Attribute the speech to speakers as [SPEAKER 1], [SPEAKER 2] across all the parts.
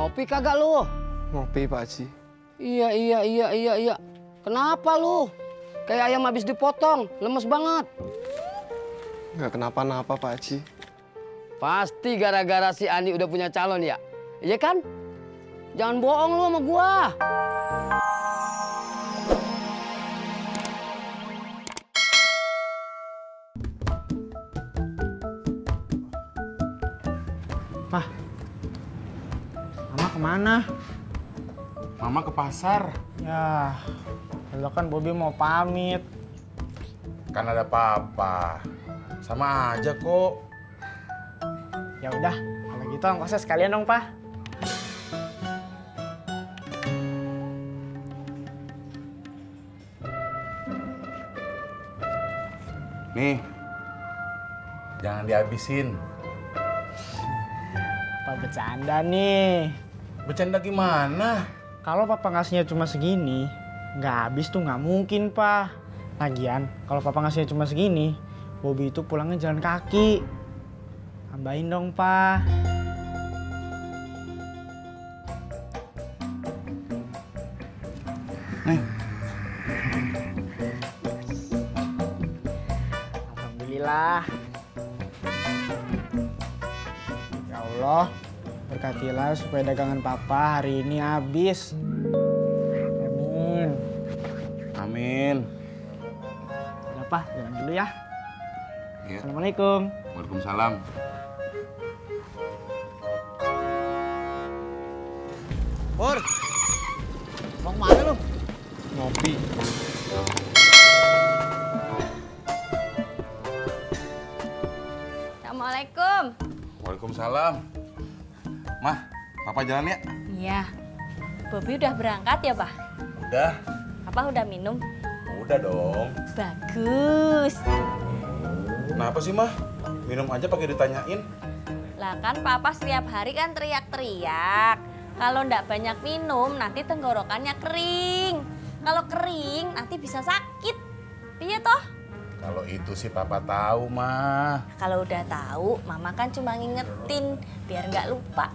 [SPEAKER 1] Ngopi kagak lu?
[SPEAKER 2] Ngopi Pak Haji.
[SPEAKER 1] Iya. Kenapa lu? Kayak ayam habis dipotong, lemes banget.
[SPEAKER 2] Nggak kenapa-napa Pak Haji.
[SPEAKER 1] Pasti gara-gara si Ani udah punya calon ya? Iya kan? Jangan bohong lu sama gua.
[SPEAKER 3] Pah, Mama kemana?
[SPEAKER 4] Mama ke pasar.
[SPEAKER 3] Ya, lo kan Bobby mau pamit.
[SPEAKER 4] Kan ada papa. Sama aja kok.
[SPEAKER 3] Ya udah, kalau gitu ongkosnya sekalian dong, Pak.
[SPEAKER 4] Nih, jangan dihabisin.
[SPEAKER 3] Pak bercanda nih.
[SPEAKER 4] Bercanda gimana?
[SPEAKER 3] Kalau Papa ngasihnya cuma segini, nggak habis tuh nggak mungkin, Pak. Lagian, kalau Papa ngasihnya cuma segini, Bobby itu pulangnya jalan kaki. Tambahin dong, Pak.
[SPEAKER 4] Nih.
[SPEAKER 3] Alhamdulillah. Ya Allah, berkatilah supaya dagangan Papa hari ini habis. Amin.
[SPEAKER 4] Amin.
[SPEAKER 3] Udah, Pak, jalan dulu ya.
[SPEAKER 4] Ya.
[SPEAKER 3] Assalamualaikum.
[SPEAKER 4] Waalaikumsalam.
[SPEAKER 1] Pur, mau kemana lu?
[SPEAKER 2] Ngopi.
[SPEAKER 5] Assalamualaikum.
[SPEAKER 4] Waalaikumsalam. Mah, papa jalan ya?
[SPEAKER 5] Iya. Bobby udah berangkat ya, Pak?
[SPEAKER 4] Udah.
[SPEAKER 5] Papa udah minum?
[SPEAKER 4] Udah dong.
[SPEAKER 5] Bagus.
[SPEAKER 4] Kenapa sih, Mah? Minum aja pakai ditanyain.
[SPEAKER 5] Lah kan Papa setiap hari kan teriak-teriak. Kalau ndak banyak minum nanti tenggorokannya kering. Kalau kering nanti bisa sakit. Iya toh?
[SPEAKER 4] Kalau itu sih papa tahu, Mah.
[SPEAKER 5] Kalau udah tahu, Mama kan cuma ngingetin biar nggak lupa.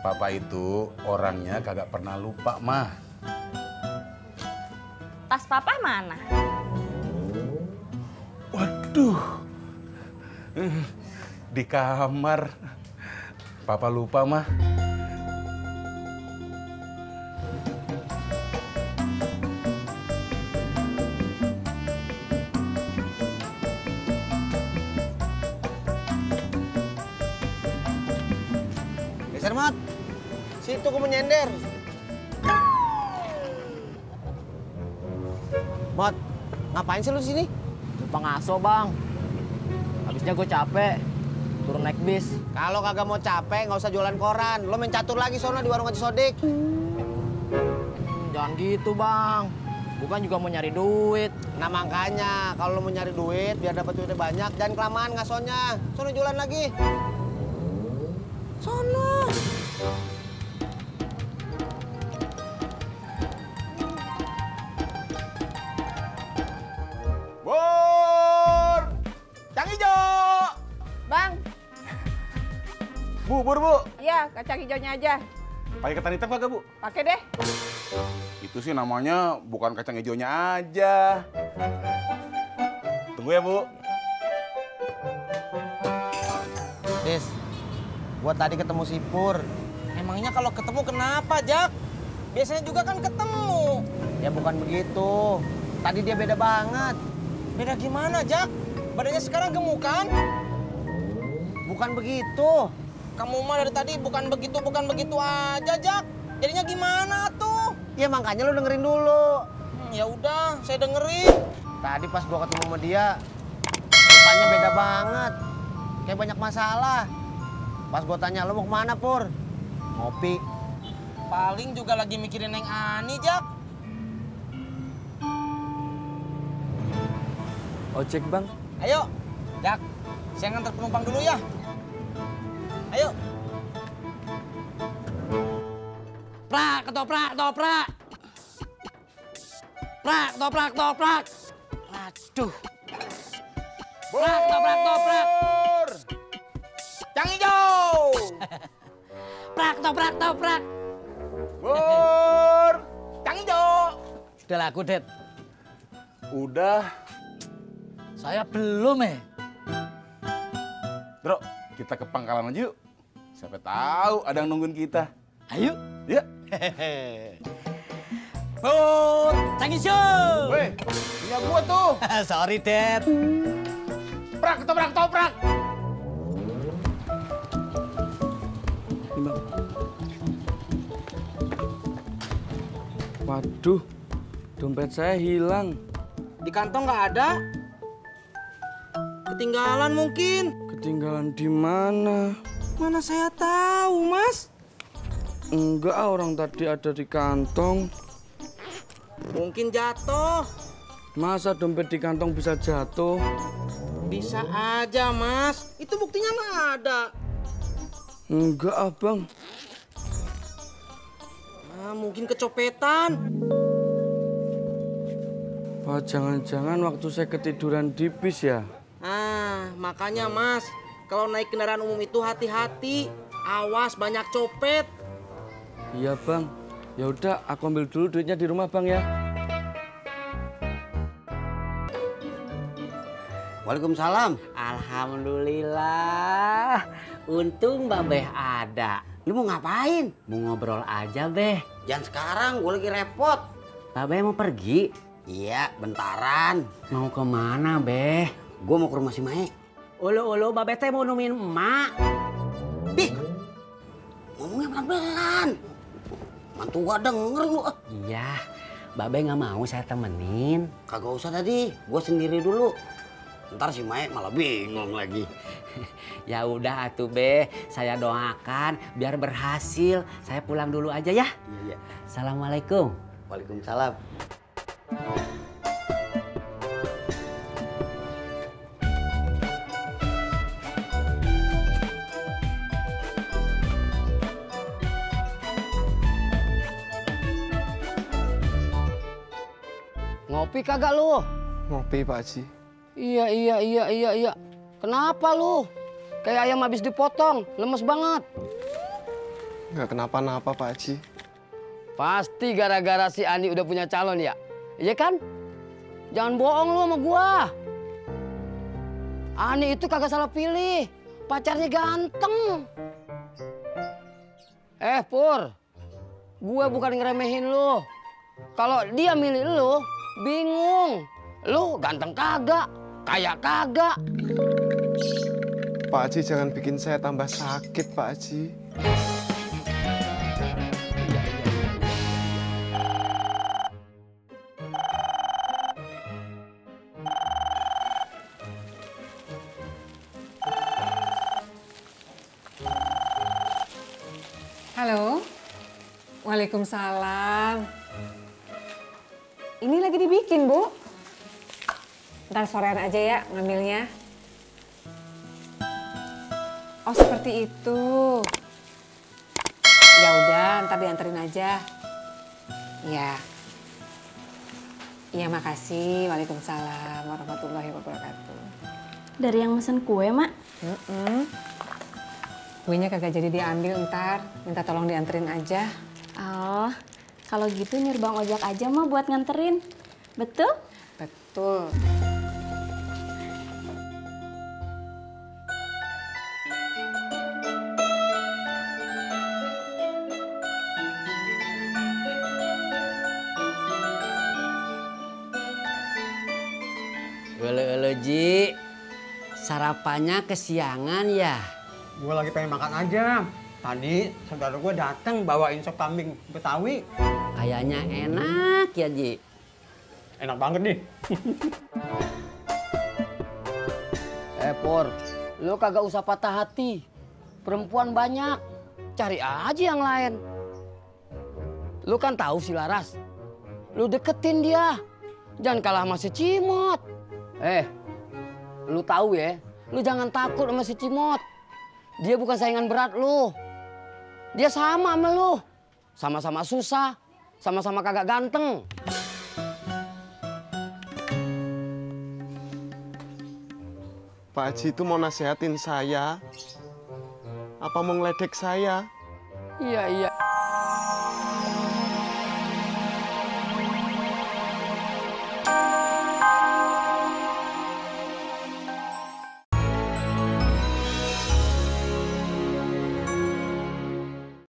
[SPEAKER 4] Papa itu orangnya kagak pernah lupa, Mah.
[SPEAKER 5] Tas Papa mana?
[SPEAKER 4] Waduh. Di kamar. Papa lupa, Mah.
[SPEAKER 1] Geser, Mat. Situ gua mau nyender. Mat, ngapain sih lu sini?
[SPEAKER 6] Lupa ngaso, Bang. Habisnya gue capek, turun naik bis.
[SPEAKER 1] Kalau kagak mau capek, nggak usah jualan koran. Lo main catur lagi sono di warung Haji Sodik.
[SPEAKER 6] Jangan gitu, Bang. Bukan juga mau nyari duit.
[SPEAKER 1] Nah makanya, kalau lo mau nyari duit, biar dapat duitnya banyak, jangan kelamaan ngasonya. Sono jualan lagi. Sono.
[SPEAKER 4] Bur! Cang hijau!
[SPEAKER 7] Bang,
[SPEAKER 4] Bu, Bu.
[SPEAKER 7] iya kacang hijaunya aja.
[SPEAKER 4] Pakai ketan hitam kagak, Bu?
[SPEAKER 7] Pakai deh.
[SPEAKER 4] Itu sih namanya bukan kacang hijaunya aja. Tunggu ya, Bu.
[SPEAKER 1] Dis, gua tadi ketemu si Pur.
[SPEAKER 6] Emangnya kalau ketemu kenapa, Jak? Biasanya juga kan ketemu.
[SPEAKER 1] Ya bukan begitu. Tadi dia beda banget.
[SPEAKER 6] Beda gimana, Jak? Badannya sekarang gemukan.
[SPEAKER 1] Bukan begitu.
[SPEAKER 6] Kamu mah dari tadi bukan begitu aja, Jak. Jadinya gimana tuh?
[SPEAKER 1] Ya makanya lu dengerin dulu.
[SPEAKER 6] Ya udah, saya dengerin.
[SPEAKER 1] Tadi pas gua ketemu sama dia, mukanya beda banget. Kayak banyak masalah. Pas gua tanya, lu mau kemana, Pur? Ngopi.
[SPEAKER 6] Paling juga lagi mikirin Neng Ani, Jak. Ojek, Bang.
[SPEAKER 3] Ayo, Jak. Saya ngantar penumpang dulu ya. Ayo.
[SPEAKER 1] Prak, ketoprak, ketoprak. Prak, ketoprak, ketoprak. Aduh. Prak, ketoprak, ketoprak.
[SPEAKER 4] Cang hijau!
[SPEAKER 8] Toprak.
[SPEAKER 4] Pur, Kang Ijo.
[SPEAKER 8] Udah laku, Det.
[SPEAKER 4] Udah.
[SPEAKER 8] Saya belum,
[SPEAKER 4] Bro, kita ke pangkalan aja yuk. Siapa tahu ada yang nungguin kita.
[SPEAKER 8] Ayo.
[SPEAKER 4] Ya.
[SPEAKER 8] Pur, Kang Ijo.
[SPEAKER 4] Weh, punya gua tuh.
[SPEAKER 8] Sorry, Det.
[SPEAKER 4] Toprak.
[SPEAKER 2] Waduh, dompet saya hilang.
[SPEAKER 6] Di kantong nggak ada. Ketinggalan mungkin.
[SPEAKER 2] Ketinggalan di mana?
[SPEAKER 6] Mana saya tahu, Mas.
[SPEAKER 2] Enggak, orang tadi ada di kantong.
[SPEAKER 6] Mungkin jatuh.
[SPEAKER 2] Masa dompet di kantong bisa jatuh?
[SPEAKER 6] Bisa aja, Mas. Itu buktinya nggak ada.
[SPEAKER 2] Enggak, Abang.
[SPEAKER 6] Nah, mungkin kecopetan.
[SPEAKER 2] Wah, jangan-jangan waktu saya ketiduran di bis ya?
[SPEAKER 6] Nah, makanya Mas, kalau naik kendaraan umum itu hati-hati. Awas banyak copet.
[SPEAKER 2] Iya, Bang. Ya udah, aku ambil dulu duitnya di rumah, Bang ya.
[SPEAKER 1] Waalaikumsalam.
[SPEAKER 8] Alhamdulillah. Untung Mbak Beh ada.
[SPEAKER 1] Lu mau ngapain?
[SPEAKER 8] Mau ngobrol aja, Beh.
[SPEAKER 1] Jangan sekarang, gue lagi repot.
[SPEAKER 8] Mbak Beh mau pergi?
[SPEAKER 1] Iya, bentaran.
[SPEAKER 8] Mau kemana, Beh?
[SPEAKER 1] Gue mau ke rumah si Mae.
[SPEAKER 8] Ulu, Mbak Beh teh mau nemuin emak.
[SPEAKER 1] Ih, ngomongnya pelan-pelan. Mantu gua denger lu.
[SPEAKER 8] Iya, Mbak Beh nggak mau saya temenin.
[SPEAKER 1] Kagak usah tadi, gue sendiri dulu. Ntar si Mae malah bingung lagi.
[SPEAKER 8] Ya udah atuh Beh, saya doakan biar berhasil. Saya pulang dulu aja ya.
[SPEAKER 1] Iya.
[SPEAKER 8] Assalamualaikum.
[SPEAKER 1] Waalaikumsalam.
[SPEAKER 9] Ngopi kagak lu?
[SPEAKER 2] Ngopi, Pak Haji.
[SPEAKER 9] Iya. Kenapa lu? Kayak ayam habis dipotong, lemes banget.
[SPEAKER 2] Nggak kenapa-napa, Pak Haji.
[SPEAKER 9] Pasti gara-gara si Ani udah punya calon ya? Iya kan? Jangan bohong lu sama gua. Ani itu kagak salah pilih. Pacarnya ganteng. Pur. Gue bukan ngeremehin lu. Kalau dia milih lu, bingung. Lu ganteng kagak, kaya kagak.
[SPEAKER 2] Pak Haji jangan bikin saya tambah sakit, Pak Haji.
[SPEAKER 10] Halo, waalaikumsalam. Ini lagi dibikin, Bu. Ntar sorean aja ya ngambilnya. Oh, seperti itu. Ya udah, ntar dianterin aja. Ya. Iya, makasih. Waalaikumsalam warahmatullahi wabarakatuh.
[SPEAKER 5] Dari yang mesen kue, Mak?
[SPEAKER 10] Kuenya kagak jadi diambil ntar. Minta tolong dianterin aja.
[SPEAKER 5] Oh, kalau gitu nyuruh Bang Ojak aja mah buat nganterin. Betul?
[SPEAKER 10] Betul.
[SPEAKER 8] Ulu Ji, sarapannya kesiangan ya?
[SPEAKER 3] Gue lagi pengen makan aja. Tadi saudara gue datang bawain sop kambing Betawi.
[SPEAKER 8] Kayaknya enak ya, Ji.
[SPEAKER 3] Enak banget nih.
[SPEAKER 9] Pur, lu kagak usah patah hati. Perempuan banyak, cari aja yang lain. Lu kan tahu si Laras. Lu deketin dia. Jangan kalah sama si Cimot. Lu tahu ya, lu jangan takut sama si Cimot. Dia bukan saingan berat lu. Dia sama sama lu. Sama-sama susah, sama-sama kagak ganteng.
[SPEAKER 2] Pak Haji itu mau nasihatin saya? Apa mau ngeledek saya?
[SPEAKER 9] Iya, iya.